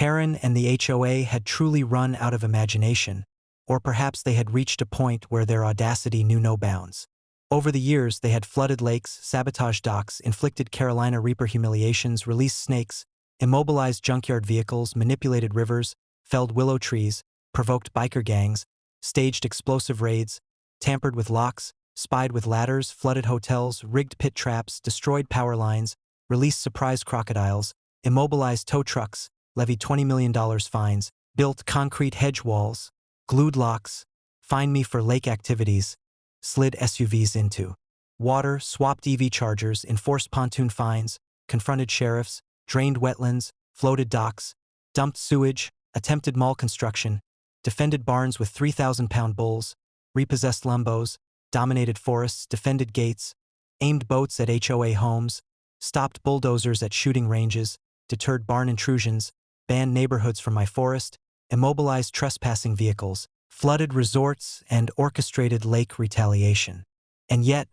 Karen and the HOA had truly run out of imagination, or perhaps they had reached a point where their audacity knew no bounds. Over the years, they had flooded lakes, sabotaged docks, inflicted Carolina Reaper humiliations, released snakes, immobilized junkyard vehicles, manipulated rivers, felled willow trees, provoked biker gangs, staged explosive raids, tampered with locks, spied with ladders, flooded hotels, rigged pit traps, destroyed power lines, released surprise crocodiles, immobilized tow trucks, levied $20 million fines, built concrete hedge walls, glued locks, fined me for lake activities, slid SUVs into water, swapped EV chargers, enforced pontoon fines, confronted sheriffs, drained wetlands, floated docks, dumped sewage, attempted mall construction, defended barns with 3,000-pound bulls, repossessed lumbos, dominated forests, defended gates, aimed boats at HOA homes, stopped bulldozers at shooting ranges, deterred barn intrusions, banned neighborhoods from my forest, immobilized trespassing vehicles, flooded resorts, and orchestrated lake retaliation. And yet,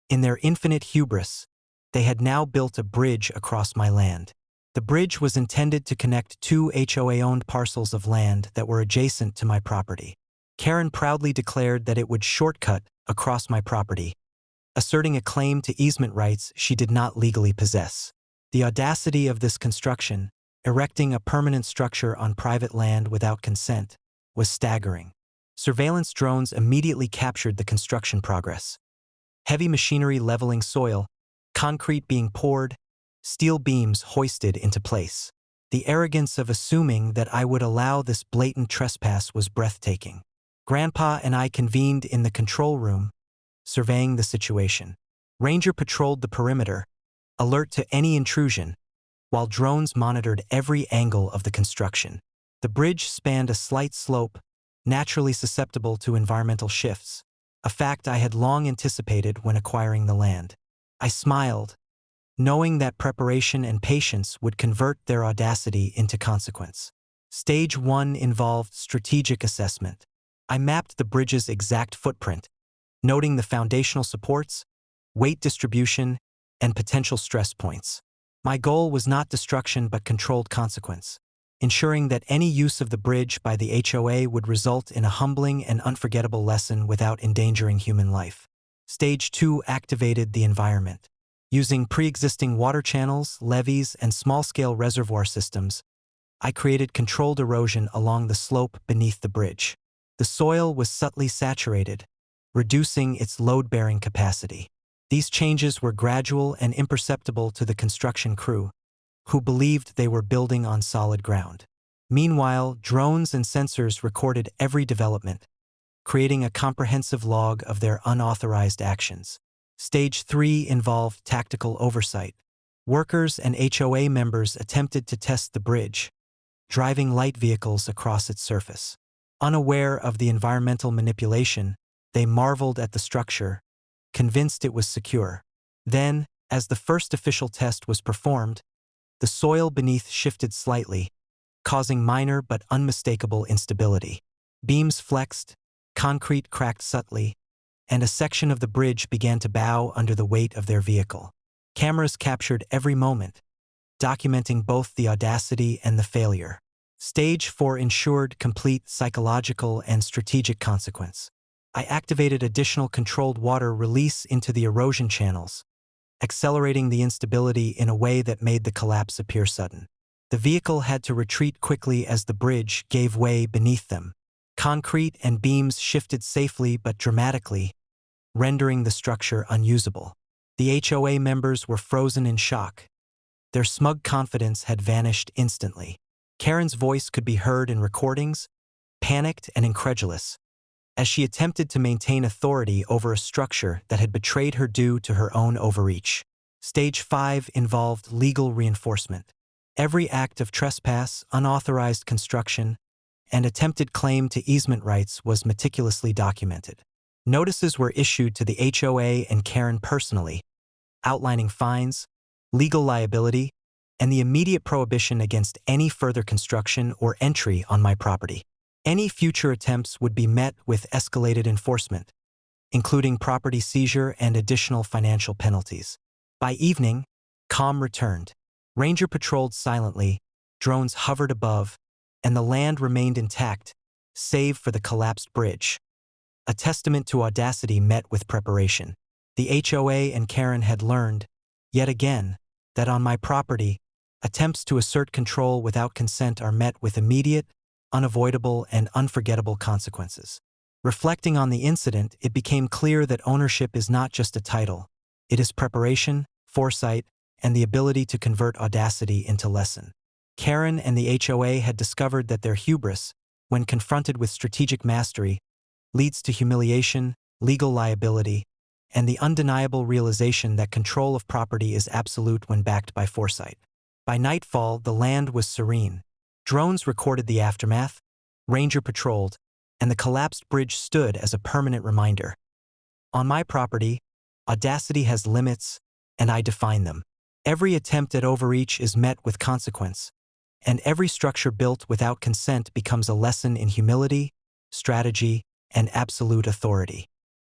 in their infinite hubris, they had now built a bridge across my land. The bridge was intended to connect two HOA-owned parcels of land that were adjacent to my property. Karen proudly declared that it would shortcut across my property, asserting a claim to easement rights she did not legally possess. The audacity of this construction, erecting a permanent structure on private land without consent, was staggering. Surveillance drones immediately captured the construction progress. Heavy machinery leveling soil, concrete being poured, steel beams hoisted into place. The arrogance of assuming that I would allow this blatant trespass was breathtaking. Grandpa and I convened in the control room, surveying the situation. Ranger patrolled the perimeter, alert to any intrusion, while drones monitored every angle of the construction. The bridge spanned a slight slope, naturally susceptible to environmental shifts, a fact I had long anticipated when acquiring the land. I smiled, knowing that preparation and patience would convert their audacity into consequence. Stage 1 involved strategic assessment. I mapped the bridge's exact footprint, noting the foundational supports, weight distribution, and potential stress points. My goal was not destruction but controlled consequence, ensuring that any use of the bridge by the HOA would result in a humbling and unforgettable lesson without endangering human life. Stage 2 activated the environment. Using pre-existing water channels, levees, and small-scale reservoir systems, I created controlled erosion along the slope beneath the bridge. The soil was subtly saturated, reducing its load-bearing capacity. These changes were gradual and imperceptible to the construction crew, who believed they were building on solid ground. Meanwhile, drones and sensors recorded every development, creating a comprehensive log of their unauthorized actions. Stage 3 involved tactical oversight. Workers and HOA members attempted to test the bridge, driving light vehicles across its surface. Unaware of the environmental manipulation, they marveled at the structure, convinced it was secure. Then, as the first official test was performed, the soil beneath shifted slightly, causing minor but unmistakable instability. Beams flexed, concrete cracked subtly, and a section of the bridge began to bow under the weight of their vehicle. Cameras captured every moment, documenting both the audacity and the failure. Stage 4 ensured complete psychological and strategic consequence. I activated additional controlled water release into the erosion channels, accelerating the instability in a way that made the collapse appear sudden. The vehicle had to retreat quickly as the bridge gave way beneath them. Concrete and beams shifted safely but dramatically, rendering the structure unusable. The HOA members were frozen in shock. Their smug confidence had vanished instantly. Karen's voice could be heard in recordings, panicked and incredulous, as she attempted to maintain authority over a structure that had betrayed her due to her own overreach. Stage 5 involved legal reinforcement. Every act of trespass, unauthorized construction, and attempted claim to easement rights was meticulously documented. Notices were issued to the HOA and Karen personally, outlining fines, legal liability, and the immediate prohibition against any further construction or entry on my property. Any future attempts would be met with escalated enforcement, including property seizure and additional financial penalties. By evening, calm returned. Ranger patrolled silently, drones hovered above, and the land remained intact, save for the collapsed bridge. A testament to audacity met with preparation. The HOA and Karen had learned, yet again, that on my property, attempts to assert control without consent are met with immediate, unavoidable, and unforgettable consequences. Reflecting on the incident, it became clear that ownership is not just a title. It is preparation, foresight, and the ability to convert audacity into lesson. Karen and the HOA had discovered that their hubris, when confronted with strategic mastery, leads to humiliation, legal liability, and the undeniable realization that control of property is absolute when backed by foresight. By nightfall, the land was serene. Drones recorded the aftermath, ranger patrolled, and the collapsed bridge stood as a permanent reminder. On my property, audacity has limits, and I define them. Every attempt at overreach is met with consequence, and every structure built without consent becomes a lesson in humility, strategy, and absolute authority.